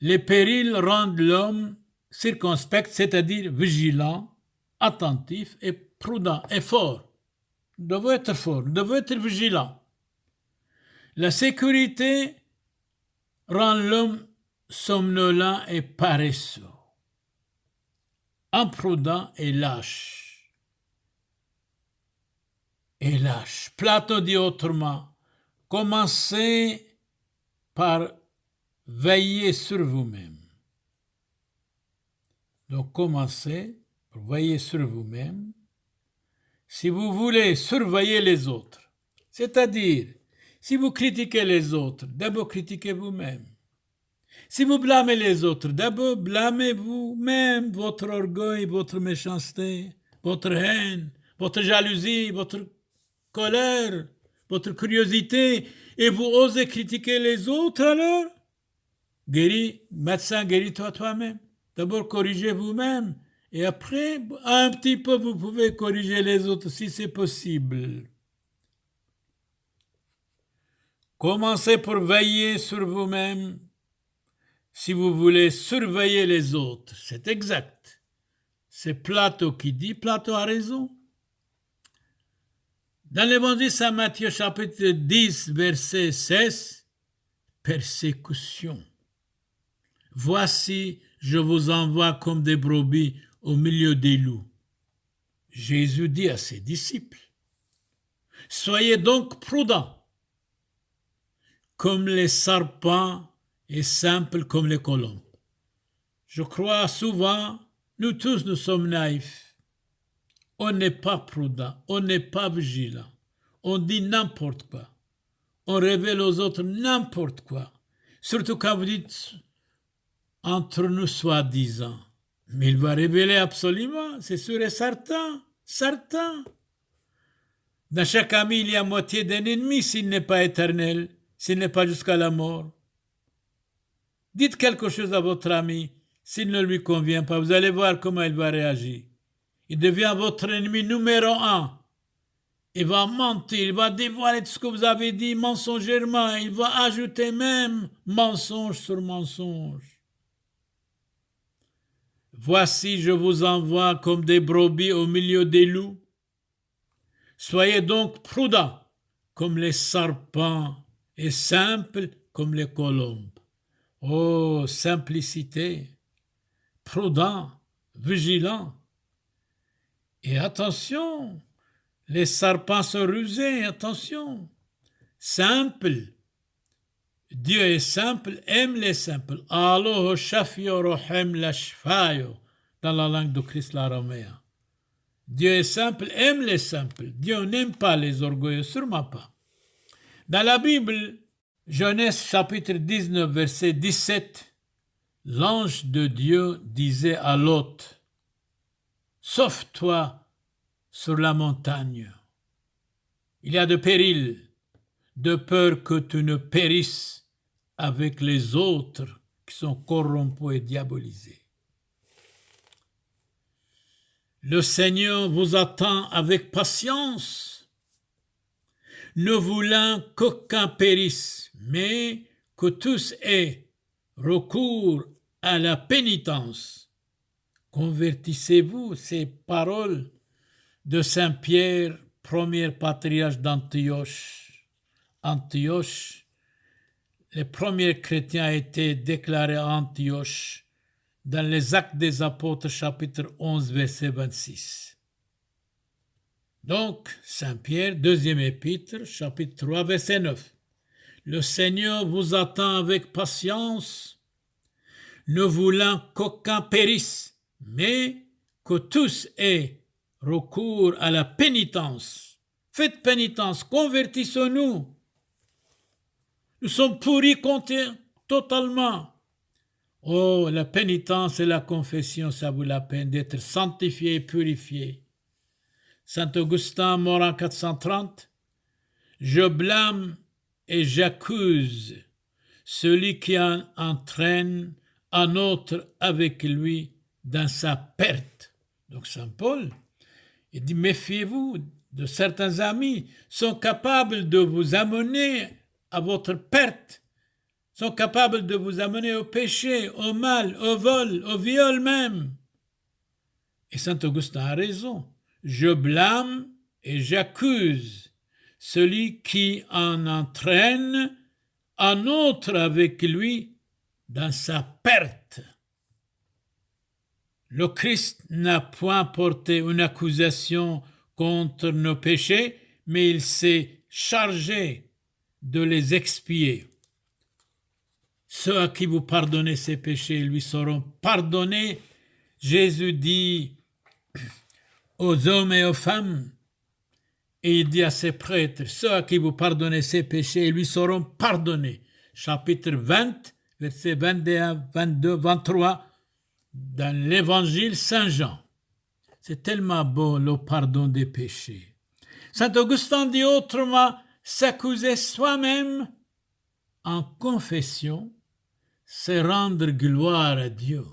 les périls rendent l'homme circonspect, c'est-à-dire vigilant, attentif et prudent et fort. Nous devons être forts, nous devons être vigilants. La sécurité rend l'homme somnolent et paresseux, imprudent et lâche. Platon dit autrement, commencez par veiller sur vous-même. Donc commencez par veiller sur vous-même si vous voulez surveiller les autres. C'est-à-dire, si vous critiquez les autres, d'abord critiquez vous-même. Si vous blâmez les autres, d'abord blâmez vous-même, votre orgueil, votre méchanceté, votre haine, votre jalousie, votre colère, votre curiosité, et vous osez critiquer les autres alors? Médecin, guéris-toi toi-même. D'abord corrigez vous-même, et après, un petit peu, vous pouvez corriger les autres si c'est possible. Commencez par veiller sur vous-même si vous voulez surveiller les autres. C'est exact. C'est Platon qui dit, Platon a raison. Dans l'évangile Saint Matthieu, chapitre 10, verset 16, persécution. Voici, je vous envoie comme des brebis au milieu des loups. Jésus dit à ses disciples, soyez donc prudents, comme les serpents et simples comme les colombes. Je crois souvent, nous tous nous sommes naïfs. On n'est pas prudent, on n'est pas vigilant. On dit n'importe quoi. On révèle aux autres n'importe quoi. Surtout quand vous dites entre nous soi-disant. Mais il va révéler absolument, c'est sûr et certain. Certain. Dans chaque ami, il y a moitié d'un ennemi s'il n'est pas éternel, s'il n'est pas jusqu'à la mort. Dites quelque chose à votre ami, s'il ne lui convient pas, vous allez voir comment il va réagir. Il devient votre ennemi numéro 1. Il va mentir, il va dévoiler tout ce que vous avez dit mensongèrement, il va ajouter même mensonge sur mensonge. Voici, je vous envoie comme des brebis au milieu des loups. Soyez donc prudents comme les serpents et simples comme les colombes. Oh, simplicité, prudent, vigilant. Et attention, les serpents sont rusés, attention. Simple. Dieu est simple, aime les simples. Allo shafio rohem lashfayo, dans la langue de Christ l'araméen. Dieu est simple, aime les simples. Dieu n'aime pas les orgueilleux, sûrement pas. Dans la Bible, Genèse chapitre 19, verset 17, l'ange de Dieu disait à Lot, « Sauve-toi sur la montagne. Il y a de périls, de peur que tu ne périsses avec les autres qui sont corrompus et diabolisés. » Le Seigneur vous attend avec patience, ne voulant qu'aucun périsse, mais que tous aient recours à la pénitence. Convertissez-vous, ces paroles de Saint Pierre, premier patriarche d'Antioche. Antioche, les premiers chrétiens étaient déclarés à Antioche dans les Actes des Apôtres, chapitre 11, verset 26. Donc, Saint Pierre, deuxième épître, chapitre 3, verset 9. Le Seigneur vous attend avec patience, ne voulant qu'aucun périsse, mais que tous aient recours à la pénitence. Faites pénitence, convertissons-nous. Nous sommes pourris totalement. Oh, la pénitence et la confession, ça vaut la peine d'être sanctifié et purifié. Saint Augustin, mort en 430, je blâme et j'accuse celui qui entraîne un autre avec lui dans sa perte. Donc Saint Paul, il dit, méfiez-vous de certains amis, sont capables de vous amener à votre perte, sont capables de vous amener au péché, au mal, au vol, au viol même. Et Saint Augustin a raison. Je blâme et j'accuse celui qui en entraîne un autre avec lui dans sa perte. Le Christ n'a point porté une accusation contre nos péchés, mais il s'est chargé de les expier. Ceux à qui vous pardonnez ses péchés lui seront pardonnés. Jésus dit aux hommes et aux femmes, et il dit à ses prêtres, ceux à qui vous pardonnez ses péchés lui seront pardonnés. Chapitre 20, versets 21, 22, 23, dans l'évangile Saint-Jean. C'est tellement beau le pardon des péchés. Saint Augustin dit autrement, s'accuser soi-même en confession, c'est rendre gloire à Dieu.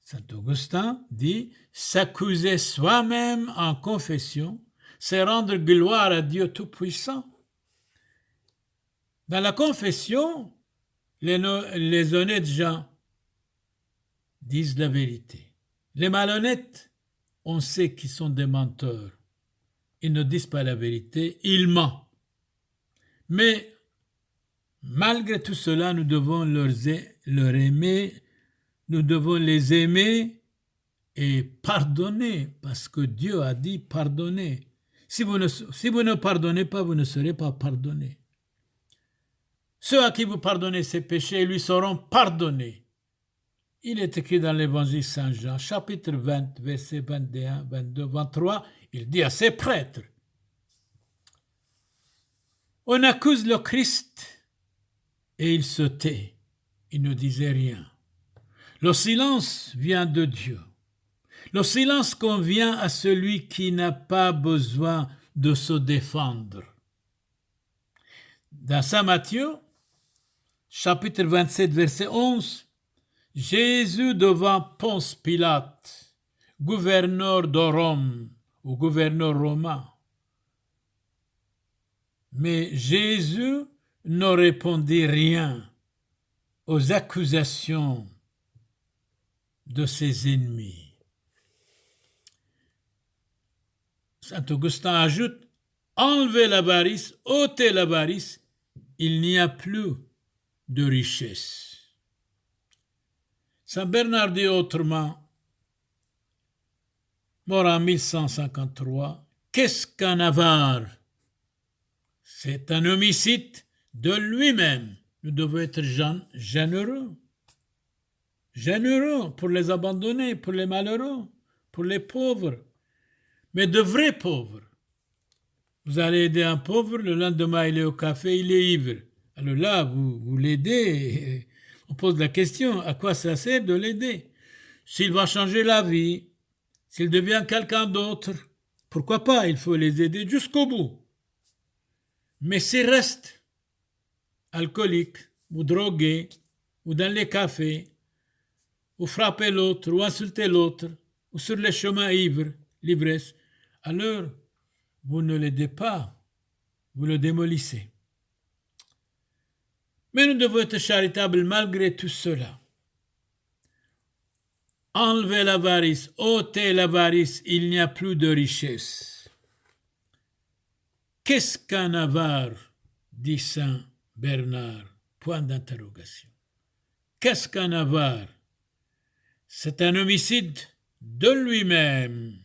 Saint Augustin dit, s'accuser soi-même en confession, c'est rendre gloire à Dieu Tout-Puissant. Dans la confession, les honnêtes gens disent la vérité. Les malhonnêtes, on sait qu'ils sont des menteurs. Ils ne disent pas la vérité, ils mentent. Mais malgré tout cela, nous devons leur aimer, nous devons les aimer et pardonner, parce que Dieu a dit pardonner. Si vous ne pardonnez pas, vous ne serez pas pardonnés. Ceux à qui vous pardonnez ses péchés lui seront pardonnés. Il est écrit dans l'évangile Saint-Jean, chapitre 20, versets 21, 22, 23, il dit à ses prêtres, on accuse le Christ et il se tait, il ne disait rien. Le silence vient de Dieu. Le silence convient à celui qui n'a pas besoin de se défendre. Dans Saint Matthieu, chapitre 27, verset 11, Jésus devant Ponce Pilate, gouverneur de Rome ou gouverneur romain. Mais Jésus ne répondit rien aux accusations de ses ennemis. Saint Augustin ajoute, enlevez l'avarice, ôtez l'avarice, il n'y a plus de richesse. Saint Bernard dit autrement, mort en 1153, qu'est-ce qu'un avare? C'est un homicide de lui-même. Nous devons être généreux. Généreux pour les abandonnés, pour les malheureux, pour les pauvres. Mais de vrais pauvres. Vous allez aider un pauvre, le lendemain il est au café, il est ivre. Alors là, vous l'aidez. On pose la question, à quoi ça sert de l'aider? S'il va changer la vie, s'il devient quelqu'un d'autre, pourquoi pas? Il faut les aider jusqu'au bout. Mais s'il reste alcoolique, ou drogué, ou dans les cafés, ou frapper l'autre, ou insulter l'autre, ou sur les chemins ivres, l'ivresse, alors vous ne l'aidez pas, vous le démolissez. Mais nous devons être charitables malgré tout cela. Enlevez l'avarice, ôtez l'avarice, il n'y a plus de richesse. Qu'est-ce qu'un avare? Dit Saint Bernard. Point d'interrogation. Qu'est-ce qu'un avare? C'est un homicide de lui-même.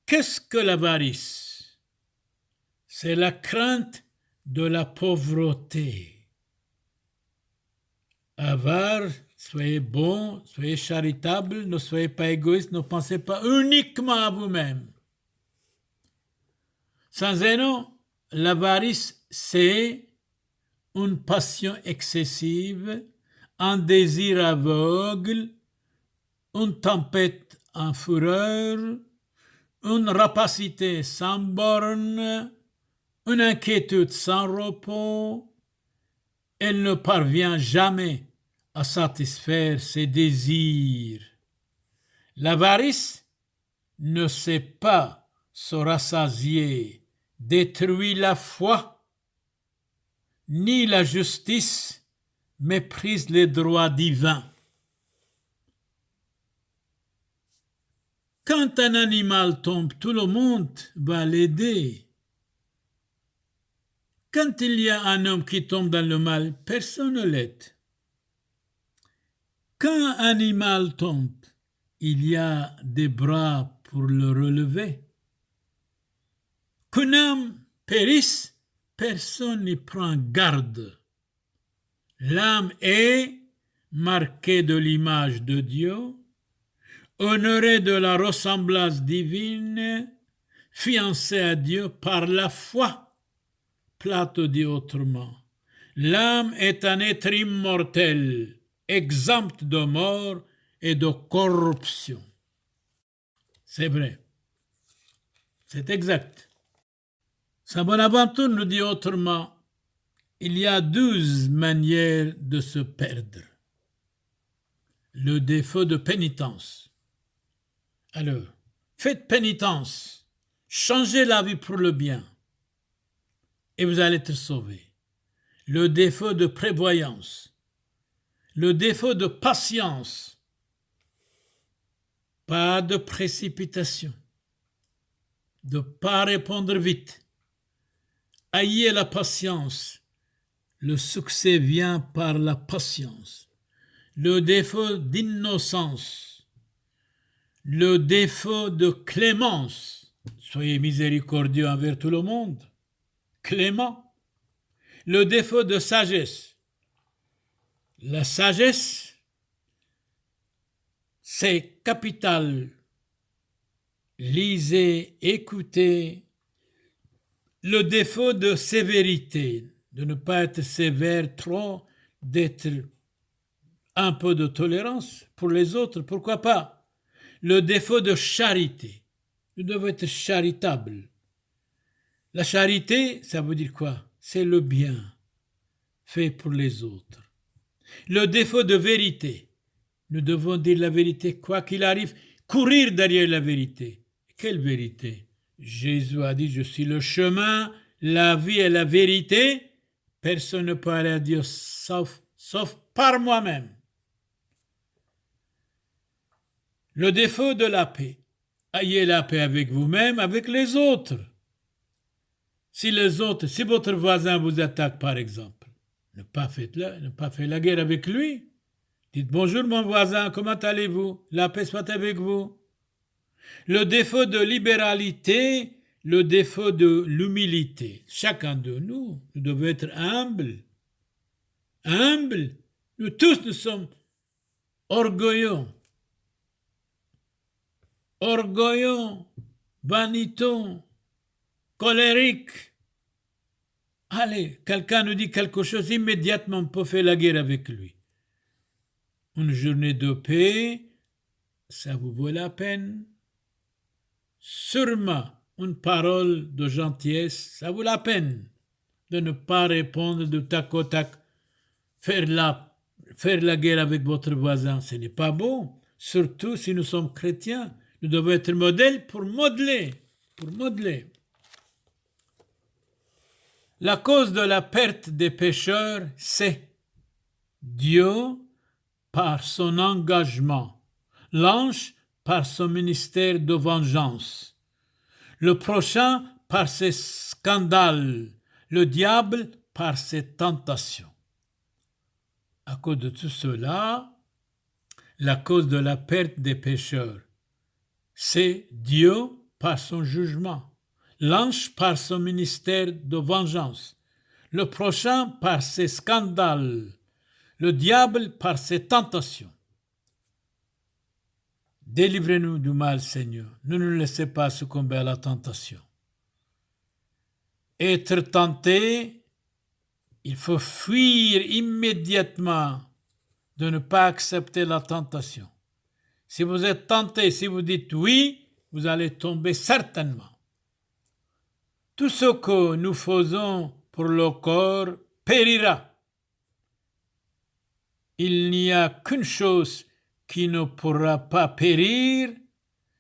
Qu'est-ce que l'avarice? C'est la crainte de la pauvreté. Avare, soyez bon, soyez charitable, ne soyez pas égoïste, ne pensez pas uniquement à vous-même. Saint Zénon, l'avarice, c'est une passion excessive, un désir aveugle, une tempête en fureur, une rapacité sans borne, une inquiétude sans repos. Elle ne parvient jamais à satisfaire ses désirs. L'avarice ne sait pas se rassasier, détruit la foi, ni la justice, méprise les droits divins. Quand un animal tombe, tout le monde va l'aider. Quand il y a un homme qui tombe dans le mal, personne ne l'aide. Quand un animal tombe, il y a des bras pour le relever. Qu'un homme périsse, personne n'y prend garde. L'âme est marquée de l'image de Dieu, honorée de la ressemblance divine, fiancée à Dieu par la foi. Platon dit autrement, l'âme est un être immortel, exempt de mort et de corruption. C'est vrai, c'est exact. Saint Bonaventure nous dit autrement, il y a 12 manières de se perdre. Le défaut de pénitence. Alors, faites pénitence, changez la vie pour le bien, et vous allez être sauvés. Le défaut de prévoyance, le défaut de patience, pas de précipitation, de ne pas répondre vite. Ayez la patience, le succès vient par la patience. Le défaut d'innocence, le défaut de clémence, soyez miséricordieux envers tout le monde, clément. Le défaut de sagesse, la sagesse, c'est capital. Lisez, écoutez. Le défaut de sévérité, de ne pas être sévère trop, d'être un peu de tolérance pour les autres, pourquoi pas. Le défaut de charité, nous devons être charitables. La charité, ça veut dire quoi? C'est le bien fait pour les autres. Le défaut de vérité, nous devons dire la vérité, quoi qu'il arrive, courir derrière la vérité. Quelle vérité? Jésus a dit, je suis le chemin, la vie et la vérité. Personne ne peut aller à Dieu sauf par moi-même. Le défaut de la paix. Ayez la paix avec vous-même, avec les autres. Si votre voisin vous attaque par exemple, ne pas faites la guerre avec lui. Dites bonjour mon voisin, comment allez-vous? La paix soit avec vous. Le défaut de libéralité, le défaut de l'humilité. Chacun de nous devons être humbles. Humbles. Nous tous, nous sommes orgueilleux. Orgueilleux, vaniteux, colériques. Allez, quelqu'un nous dit quelque chose, immédiatement on peut faire la guerre avec lui. Une journée de paix, ça vous vaut la peine. Sûrement, une parole de gentillesse, ça vaut la peine de ne pas répondre de tac au tac. Faire la guerre avec votre voisin, ce n'est pas bon. Surtout si nous sommes chrétiens. Nous devons être modèles pour modeler. La cause de la perte des pécheurs, c'est Dieu par son engagement, l'ange par son ministère de vengeance, le prochain par ses scandales, le diable par ses tentations. À cause de tout cela, la cause de la perte des pécheurs, c'est Dieu par son jugement, l'ange par son ministère de vengeance, le prochain par ses scandales, le diable par ses tentations. Délivrez-nous du mal, Seigneur. Ne nous laissez pas succomber à la tentation. Être tenté, il faut fuir immédiatement de ne pas accepter la tentation. Si vous êtes tenté, si vous dites oui, vous allez tomber certainement. Tout ce que nous faisons pour le corps périra. Il n'y a qu'une chose qui ne pourra pas périr,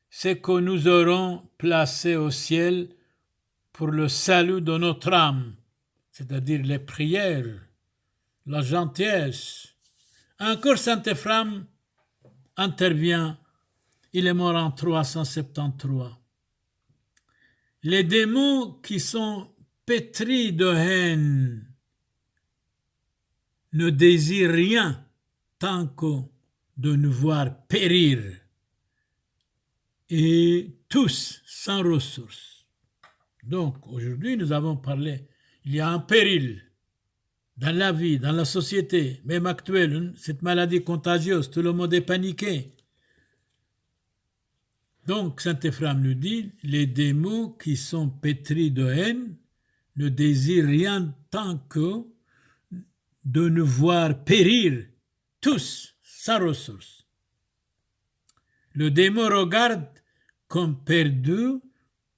c'est que nous aurons placé au ciel pour le salut de notre âme, c'est-à-dire les prières, la gentillesse. Encore Saint Éphrem intervient, il est mort en 373. Les démons qui sont pétris de haine ne désirent rien tant que de nous voir périr, et tous sans ressources. Donc aujourd'hui nous avons parlé, il y a un péril dans la vie, dans la société, même actuelle, cette maladie contagieuse, tout le monde est paniqué. Donc Saint Éphrem nous dit, les démons qui sont pétris de haine ne désirent rien tant que de nous voir périr, tous sans ressources. Le démon regarde comme perdu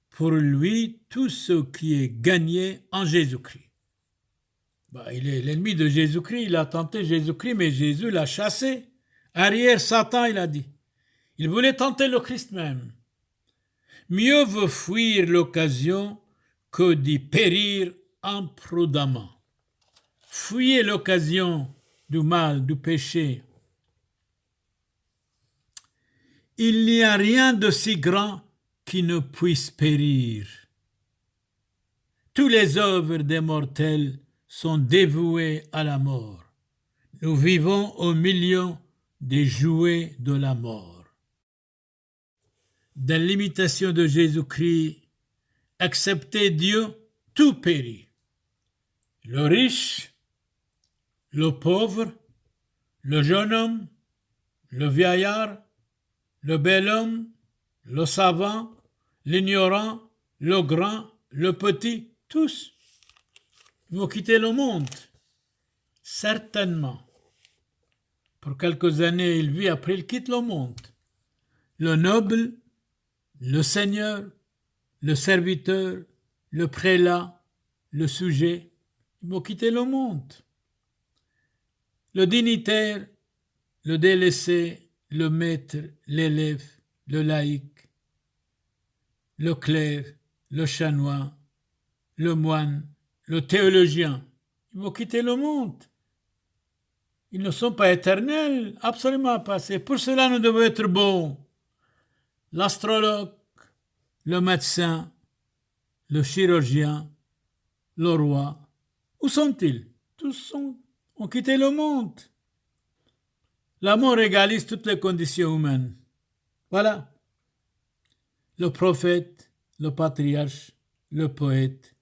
pour lui tout ce qui est gagné en Jésus-Christ. Il est l'ennemi de Jésus-Christ, il a tenté Jésus-Christ, mais Jésus l'a chassé. Arrière Satan, il a dit. Il voulait tenter le Christ même. Mieux vaut fuir l'occasion que d'y périr imprudemment. Fuyez l'occasion du mal, du péché. Il n'y a rien de si grand qui ne puisse périr. Tous les œuvres des mortels sont dévouées à la mort. Nous vivons au milieu des jouets de la mort. Dans l'imitation de Jésus-Christ, acceptez Dieu, tout périt. Le riche, le pauvre, le jeune homme, le vieillard, le bel homme, le savant, l'ignorant, le grand, le petit, tous vont quitter le monde. Certainement. Pour quelques années, il vit, après il quitte le monde. Le noble, le seigneur, le serviteur, le prélat, le sujet, ils vont quitter le monde. Le dignitaire, le délaissé, le maître, l'élève, le laïc, le clerc, le chanoine, le moine, le théologien, ils vont quitter le monde. Ils ne sont pas éternels, absolument pas. C'est pour cela nous devons être bons. L'astrologue, le médecin, le chirurgien, le roi, où sont-ils? Tous ont quitté le monde. La mort égalise toutes les conditions humaines. Voilà. Le prophète, le patriarche, le poète,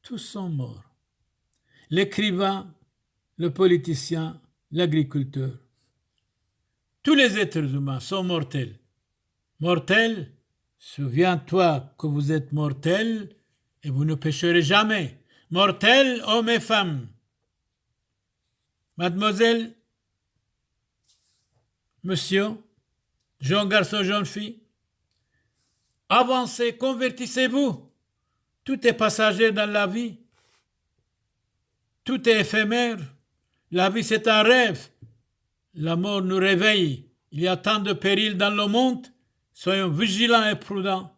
tous sont morts. L'écrivain, le politicien, l'agriculteur. Tous les êtres humains sont mortels. Mortels, souviens-toi que vous êtes mortels et vous ne pécherez jamais. Mortels, hommes et femmes. Mademoiselle, monsieur, jeune garçon, jeune fille, avancez, convertissez-vous. Tout est passager dans la vie. Tout est éphémère. La vie, c'est un rêve. La mort nous réveille. Il y a tant de périls dans le monde. Soyons vigilants et prudents.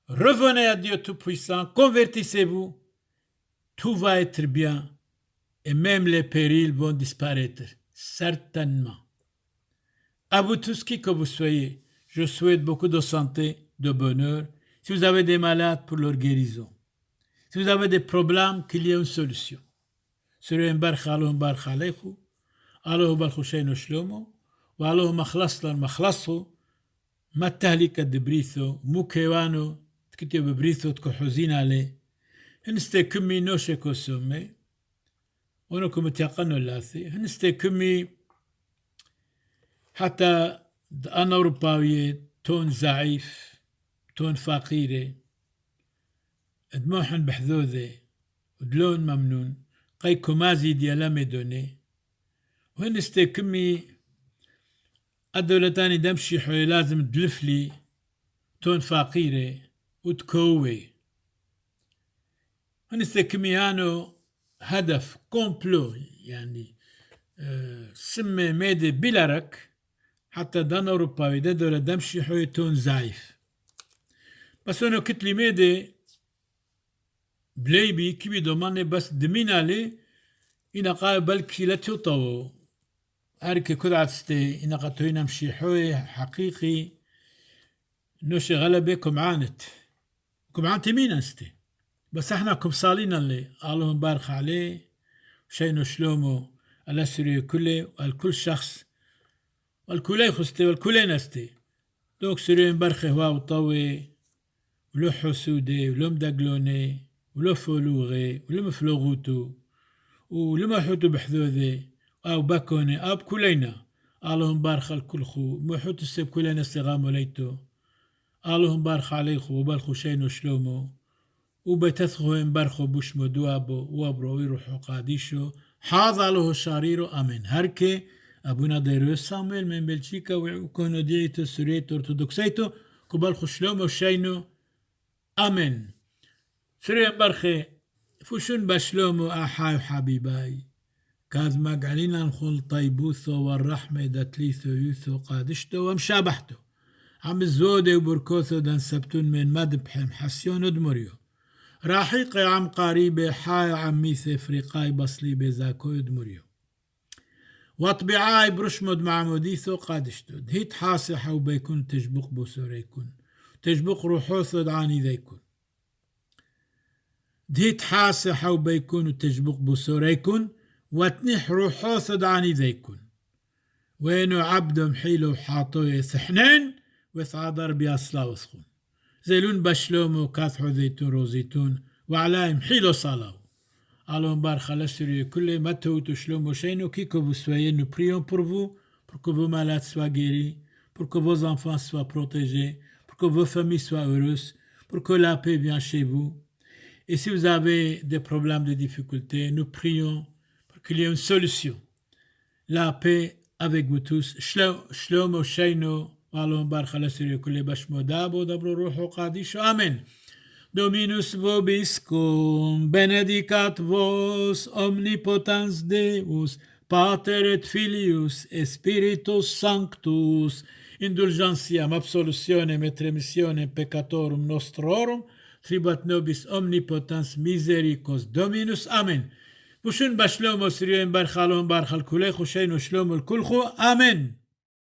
Revenez à Dieu Tout-Puissant. Convertissez-vous. Tout va être bien. Et même les périls vont disparaître. Certainement. À vous tous, qui que vous soyez, je souhaite beaucoup de santé, de bonheur. Si vous avez des malades, pour leur guérison. Si vous avez des problèmes, qu'il y ait une solution. Sur barch alechu, Allahu balchusheinu shlomo, wa Allahu machlaslan machlasu, mattahlika de britho, mukewano, tkiti bebritho tkohuzin ale, henste kumi noshe kosome, ono kumtiaqano lathi, henste kumi حتى أنا أوروباوية تون ضعيف تون فقيرة دموعهن بحذوذة ودلون ممنون قي كومازي ديالا ميدوني وهنستي كمي الدولتاني دمشي حوي لازم تلفلي تون فقيرة وتكوي هنستي كميانو هدف كومبلو يعني سمي ميدي بلارك حتى دان أوروبا دا دولة دمشي حوي تون زعيف بس أنا كتلي ميدي بليبي كبي دوماني بس دمينالي إنا قابل كيلتو طو هاركي كدعت ستي إنا قطوينا مشي حوي حقيقي نوشي غلبة كمعانتي مين استي بس احنا كمصالينا اللي اللهم بارك عليه شينو شلومو الأسري كله والكل شخص والكلي خستي والكلي نستي دوك سرين برخي هوا وطوي ولو حسودي ولو مدقلوني ولو فولوغي ولو مفلوغوتو ولو محوتو بحذوذي أو باكوني أو بكلينا اللهم بارك الكل خو محوتو السب كلينا استغامو ليتو اللهم بارك عليكو وبالخو شينو شلومو وبتثخو انبرخو بشمو دوابو وابرو ويروحو قاديشو حاض له شاريرو امين هركي ابونا ديروس سامويل من بلجيكا وكونو ديتو سوريتو ارتودوكسيتو كوبالخو شلومو شينو امين سوري انبرخي فوشون بشلومو احاي حبيباي كاذ مقعلينا نخل طيبوثو والرحمة داتليثو يوثو قادشتو ومشابحتو عم الزودي وبركوثو دان سبتون من مدبحم حسيون ودمريو راحيقي عم قريبي حاي عميثي فريقاي بصلي بزاكو يدمريو واطبعاي برشمد مع موديثو قادشتو دهيت حاسحة وبيكون تجبق بسوريكون تجبق روحوثو دعاني ذيكون دهيت حاسحة وبيكون تجبق بسوريكون واتنح روحوثو دعاني ذيكون وينو عبدو محيلو حاطو يثحنين وثعادر بياسلا وثخون زيلون بشلومو كاثحو زيتون روزيتون وعلايم حيلو صلاو اللهم بارك على سوريا كل ما توتو شلومو شينو كيكو vous soyez nous prions pour vous pour que vos malades soient guéris pour que vos enfants soient protégés pour que vos familles soient heureuses pour que la paix vienne chez vous et si vous avez des problèmes de difficultés nous prions pour qu'il y ait une solution la paix avec vous tous شلومو شينو اللهم بارك على سوريا كل بشمو دابو دبرو روحو قاديشو آمين Dominus vobiscum, benedicat vos omnipotens Deus, Pater et Filius, et Spiritus Sanctus, indulgentiam absolutionem et remissionem peccatorum nostrorum, tribuat nobis omnipotens misericors Dominus. Amen. Bushun bashlomo sirien barchalom barchal kulechu sheinu shlomo kulchu. Amen.